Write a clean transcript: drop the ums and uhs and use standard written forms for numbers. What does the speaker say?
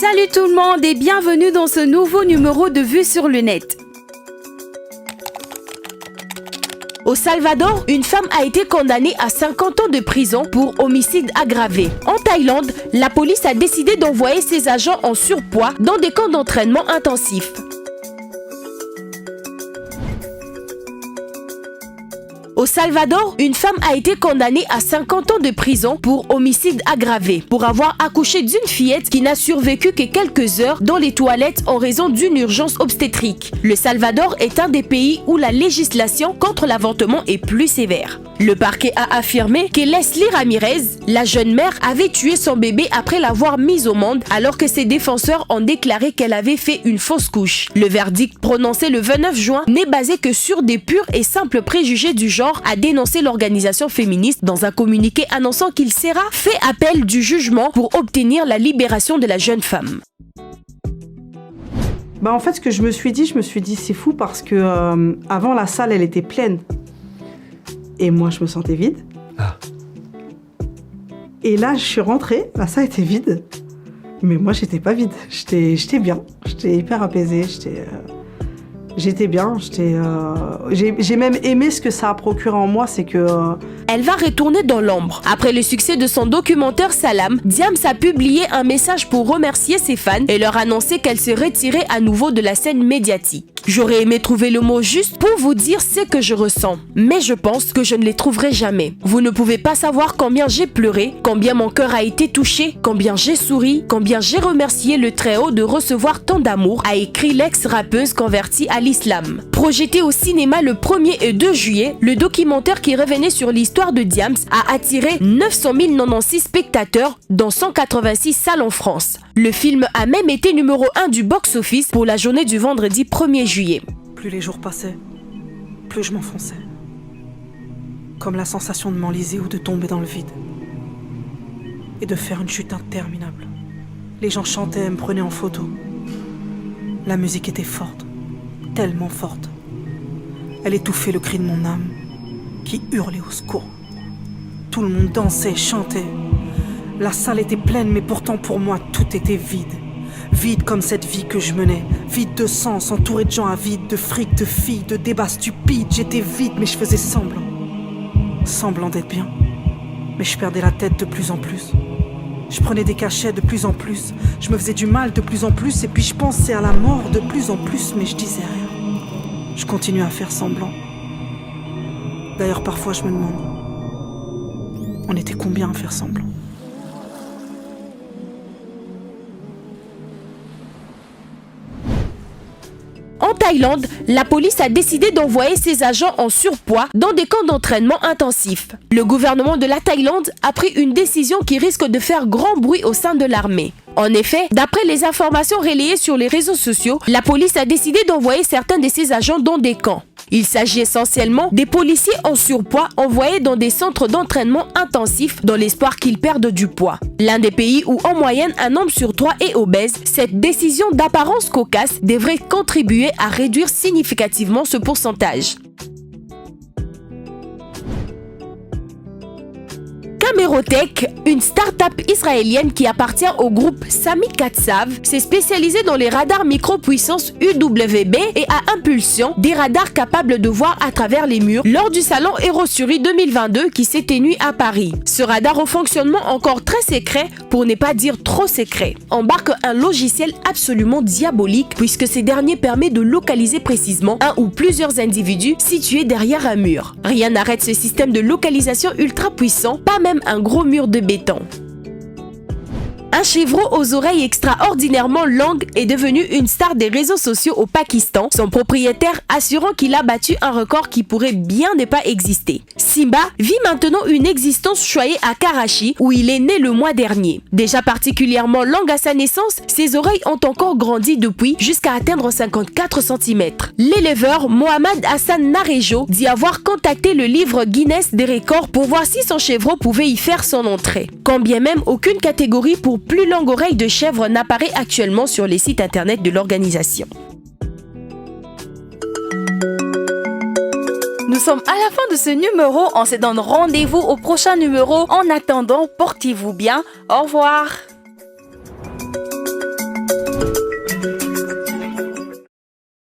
Salut tout le monde et bienvenue dans ce nouveau numéro de Vue sur le net. Au Salvador, une femme a été condamnée à 50 ans de prison pour homicide aggravé. En Thaïlande, la police a décidé d'envoyer ses agents en surpoids dans des camps d'entraînement intensifs. Au Salvador, une femme a été condamnée à 50 ans de prison pour homicide aggravé, pour avoir accouché d'une fillette qui n'a survécu que quelques heures dans les toilettes en raison d'une urgence obstétrique. Le Salvador est un des pays où la législation contre l'avortement est plus sévère. Le parquet a affirmé que Leslie Ramirez, la jeune mère, avait tué son bébé après l'avoir mise au monde, alors que ses défenseurs ont déclaré qu'elle avait fait une fausse couche. Le verdict prononcé le 29 juin n'est basé que sur des purs et simples préjugés du genre, a dénoncé l'organisation féministe dans un communiqué annonçant qu'il sera fait appel du jugement pour obtenir la libération de la jeune femme. En fait, ce que je me suis dit c'est fou parce que avant la salle, elle était pleine. Et moi, je me sentais vide. Ah. Et là, je suis rentrée, la salle était vide. Mais moi, j'étais pas vide. J'étais bien. J'étais hyper apaisée. J'étais bien. J'ai même aimé ce que ça a procuré en moi, c'est que... Elle va retourner dans l'ombre. Après le succès de son documentaire Salam, Diams a publié un message pour remercier ses fans et leur annoncer qu'elle se retirait à nouveau de la scène médiatique. J'aurais aimé trouver le mot juste pour vous dire ce que je ressens, mais je pense que je ne les trouverai jamais. Vous ne pouvez pas savoir combien j'ai pleuré, combien mon cœur a été touché, combien j'ai souri, combien j'ai remercié le Très-Haut de recevoir tant d'amour, a écrit l'ex-rappeuse convertie à l'islam. Projeté au cinéma le 1er et 2 juillet, le documentaire qui revenait sur l'histoire de Diams a attiré 900 096 spectateurs dans 186 salles en France. Le film a même été numéro 1 du box-office pour la journée du vendredi 1er juillet. Plus les jours passaient, plus je m'enfonçais. Comme la sensation de m'enliser ou de tomber dans le vide. Et de faire une chute interminable. Les gens chantaient et me prenaient en photo. La musique était forte, tellement forte. Elle étouffait le cri de mon âme, qui hurlait au secours. Tout le monde dansait, chantait. La salle était pleine, mais pourtant pour moi, tout était vide. Vide comme cette vie que je menais. Vide de sens, entouré de gens avides, de fric, de filles, de débats stupides. J'étais vide, mais je faisais semblant. Semblant d'être bien. Mais je perdais la tête de plus en plus. Je prenais des cachets de plus en plus. Je me faisais du mal de plus en plus. Et puis je pensais à la mort de plus en plus, mais je disais rien. Je continuais à faire semblant. D'ailleurs, parfois, je me demande, on était combien à faire semblant? En Thaïlande, la police a décidé d'envoyer ses agents en surpoids dans des camps d'entraînement intensifs. Le gouvernement de la Thaïlande a pris une décision qui risque de faire grand bruit au sein de l'armée. En effet, d'après les informations relayées sur les réseaux sociaux, la police a décidé d'envoyer certains de ses agents dans des camps. Il s'agit essentiellement des policiers en surpoids envoyés dans des centres d'entraînement intensifs dans l'espoir qu'ils perdent du poids. L'un des pays où en moyenne un homme sur 3 est obèse, cette décision d'apparence cocasse devrait contribuer à réduire significativement ce pourcentage. Camerotech, une start-up israélienne qui appartient au groupe Sami Katsav, s'est spécialisée dans les radars micro-puissance UWB et à impulsion, des radars capables de voir à travers les murs lors du salon Aerosurie 2022 qui s'est tenu à Paris. Ce radar au fonctionnement encore très secret, pour ne pas dire trop secret, embarque un logiciel absolument diabolique puisque ces derniers permet de localiser précisément un ou plusieurs individus situés derrière un mur. Rien n'arrête ce système de localisation ultra puissant, pas même un gros mur de béton. Un chevreau aux oreilles extraordinairement longues est devenu une star des réseaux sociaux au Pakistan, son propriétaire assurant qu'il a battu un record qui pourrait bien ne pas exister. Simba vit maintenant une existence choyée à Karachi où il est né le mois dernier. Déjà particulièrement longue à sa naissance, ses oreilles ont encore grandi depuis jusqu'à atteindre 54 cm. L'éleveur Mohamed Hassan Narejo dit avoir contacté le livre Guinness des records pour voir si son chevreau pouvait y faire son entrée. Quand bien même aucune catégorie pour plus longue oreille de chèvre n'apparaît actuellement sur les sites internet de l'organisation. Nous sommes à la fin de ce numéro, on se donne rendez-vous au prochain numéro. En attendant, portez-vous bien. Au revoir.